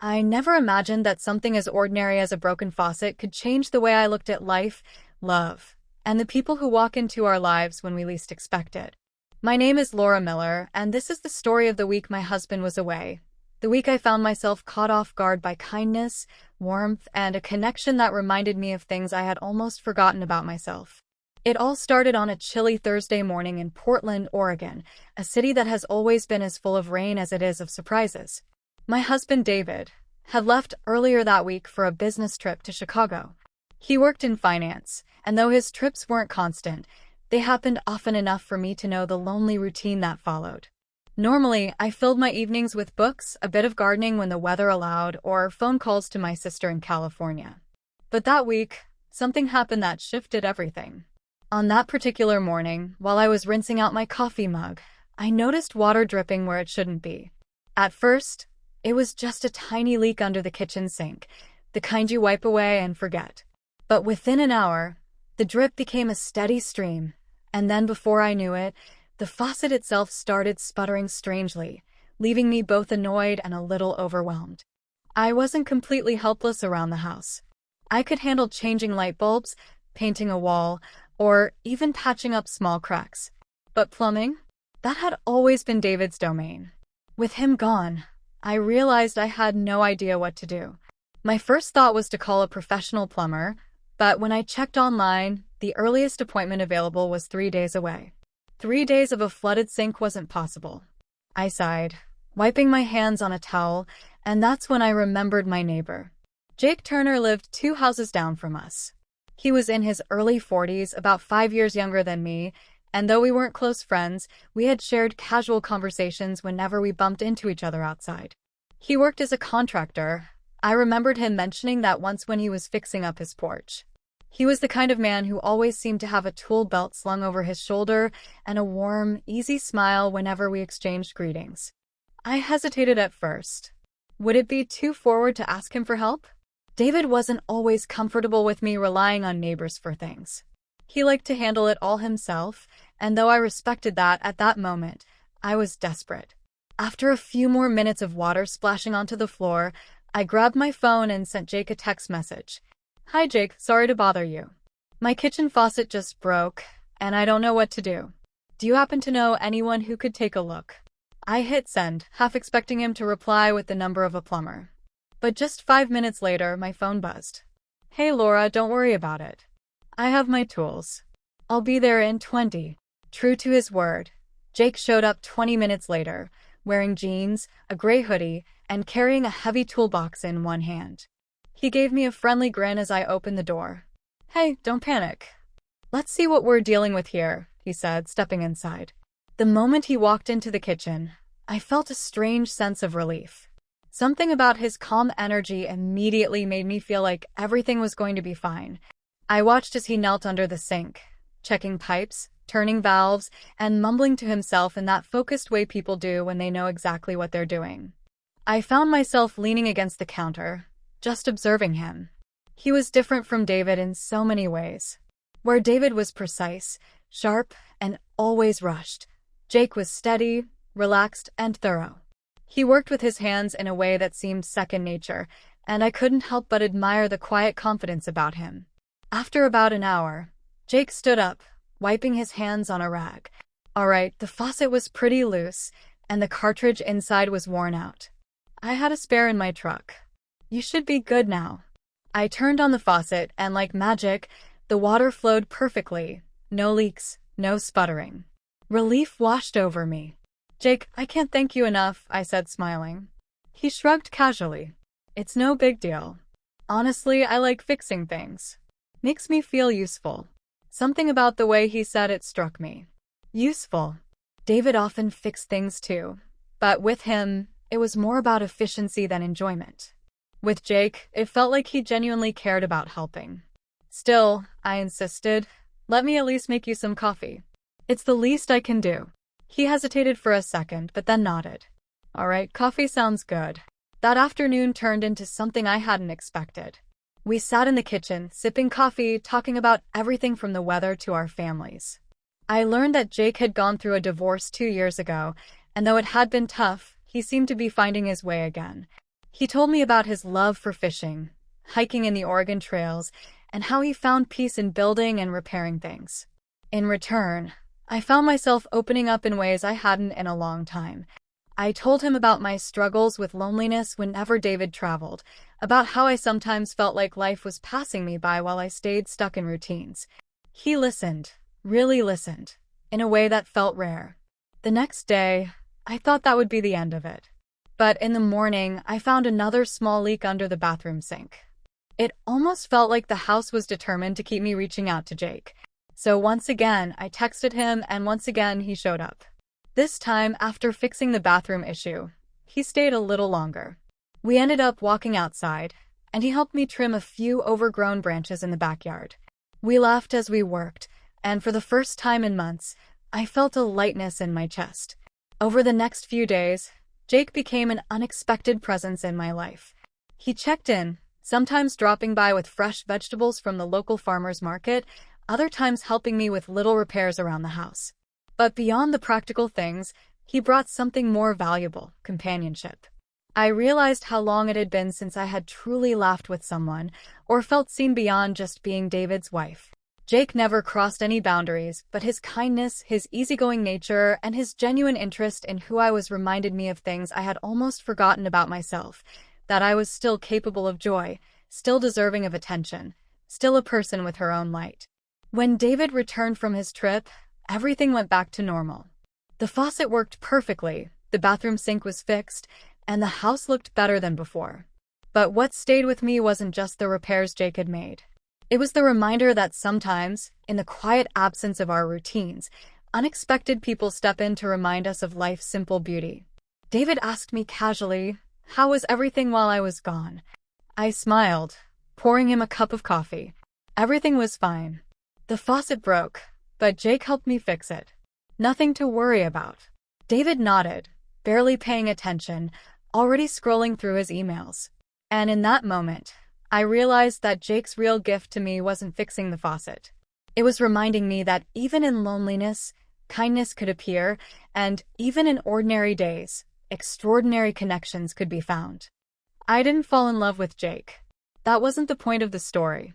I never imagined that something as ordinary as a broken faucet could change the way I looked at life, love, and the people who walk into our lives when we least expect it. My name is Laura Miller, and this is the story of the week my husband was away. The week I found myself caught off guard by kindness, warmth, and a connection that reminded me of things I had almost forgotten about myself. It all started on a chilly Thursday morning in Portland, Oregon, a city that has always been as full of rain as it is of surprises. My husband, David, had left earlier that week for a business trip to Chicago. He worked in finance, and though his trips weren't constant, they happened often enough for me to know the lonely routine that followed. Normally, I filled my evenings with books, a bit of gardening when the weather allowed, or phone calls to my sister in California. But that week, something happened that shifted everything. On that particular morning, while I was rinsing out my coffee mug, I noticed water dripping where it shouldn't be. At first, it was just a tiny leak under the kitchen sink, the kind you wipe away and forget. But within an hour, the drip became a steady stream, and then before I knew it, the faucet itself started sputtering strangely, leaving me both annoyed and a little overwhelmed. I wasn't completely helpless around the house. I could handle changing light bulbs, painting a wall, or even patching up small cracks. But plumbing? That had always been David's domain. With him gone, I realized I had no idea what to do. My first thought was to call a professional plumber, but when I checked online, the earliest appointment available was 3 days away. 3 days of a flooded sink wasn't possible. I sighed, wiping my hands on a towel, and that's when I remembered my neighbor. Jake Turner lived 2 houses down from us. He was in his early 40s, about 5 years younger than me, and though we weren't close friends, we had shared casual conversations whenever we bumped into each other outside. He worked as a contractor. I remembered him mentioning that once when he was fixing up his porch. He was the kind of man who always seemed to have a tool belt slung over his shoulder and a warm, easy smile whenever we exchanged greetings. I hesitated at first. Would it be too forward to ask him for help? David wasn't always comfortable with me relying on neighbors for things. He liked to handle it all himself, and though I respected that at that moment, I was desperate. After a few more minutes of water splashing onto the floor, I grabbed my phone and sent Jake a text message. "Hi Jake, sorry to bother you. My kitchen faucet just broke, and I don't know what to do. Do you happen to know anyone who could take a look?" I hit send, half expecting him to reply with the number of a plumber. But just 5 minutes later, my phone buzzed. "Hey Laura, don't worry about it. I have my tools. I'll be there in 20. True to his word, Jake showed up 20 minutes later, wearing jeans, a gray hoodie, and carrying a heavy toolbox in one hand. He gave me a friendly grin as I opened the door. "Hey, don't panic. Let's see what we're dealing with here," he said, stepping inside. The moment he walked into the kitchen, I felt a strange sense of relief. Something about his calm energy immediately made me feel like everything was going to be fine. I watched as he knelt under the sink, checking pipes, turning valves, and mumbling to himself in that focused way people do when they know exactly what they're doing. I found myself leaning against the counter, just observing him. He was different from David in so many ways. Where David was precise, sharp, and always rushed, Jake was steady, relaxed, and thorough. He worked with his hands in a way that seemed second nature, and I couldn't help but admire the quiet confidence about him. After about an hour, Jake stood up, wiping his hands on a rag. All right, the faucet was pretty loose, and the cartridge inside was worn out. I had a spare in my truck. "You should be good now." I turned on the faucet, and like magic, the water flowed perfectly. No leaks, no sputtering. Relief washed over me. "Jake, I can't thank you enough," I said, smiling. He shrugged casually. "It's no big deal. Honestly, I like fixing things. Makes me feel useful." Something about the way he said it struck me. Useful. David often fixed things too, but with him, it was more about efficiency than enjoyment. With Jake, it felt like he genuinely cared about helping. "Still," I insisted, "let me at least make you some coffee. It's the least I can do." He hesitated for a second, but then nodded. "All right, coffee sounds good." That afternoon turned into something I hadn't expected. We sat in the kitchen, sipping coffee, talking about everything from the weather to our families. I learned that Jake had gone through a divorce 2 years ago, and though it had been tough, he seemed to be finding his way again. He told me about his love for fishing, hiking in the Oregon trails, and how he found peace in building and repairing things. In return, I found myself opening up in ways I hadn't in a long time. I told him about my struggles with loneliness whenever David traveled, about how I sometimes felt like life was passing me by while I stayed stuck in routines. He listened, really listened, in a way that felt rare. The next day, I thought that would be the end of it. But in the morning, I found another small leak under the bathroom sink. It almost felt like the house was determined to keep me reaching out to Jake. So once again, I texted him, and once again, he showed up. This time, after fixing the bathroom issue, he stayed a little longer. We ended up walking outside, and he helped me trim a few overgrown branches in the backyard. We laughed as we worked, and for the first time in months, I felt a lightness in my chest. Over the next few days, Jake became an unexpected presence in my life. He checked in, sometimes dropping by with fresh vegetables from the local farmer's market, other times helping me with little repairs around the house. But beyond the practical things, he brought something more valuable: companionship. I realized how long it had been since I had truly laughed with someone, or felt seen beyond just being David's wife. Jake never crossed any boundaries, but his kindness, his easygoing nature, and his genuine interest in who I was reminded me of things I had almost forgotten about myself: that I was still capable of joy, still deserving of attention, still a person with her own light. When David returned from his trip, everything went back to normal. The faucet worked perfectly, the bathroom sink was fixed, and the house looked better than before. But what stayed with me wasn't just the repairs Jake had made. It was the reminder that sometimes, in the quiet absence of our routines, unexpected people step in to remind us of life's simple beauty. David asked me casually, "How was everything while I was gone?" I smiled, pouring him a cup of coffee. Everything was fine. The faucet broke, but Jake helped me fix it. Nothing to worry about. David nodded, barely paying attention, already scrolling through his emails. And in that moment, I realized that Jake's real gift to me wasn't fixing the faucet. It was reminding me that even in loneliness, kindness could appear, and even in ordinary days, extraordinary connections could be found. I didn't fall in love with Jake. That wasn't the point of the story.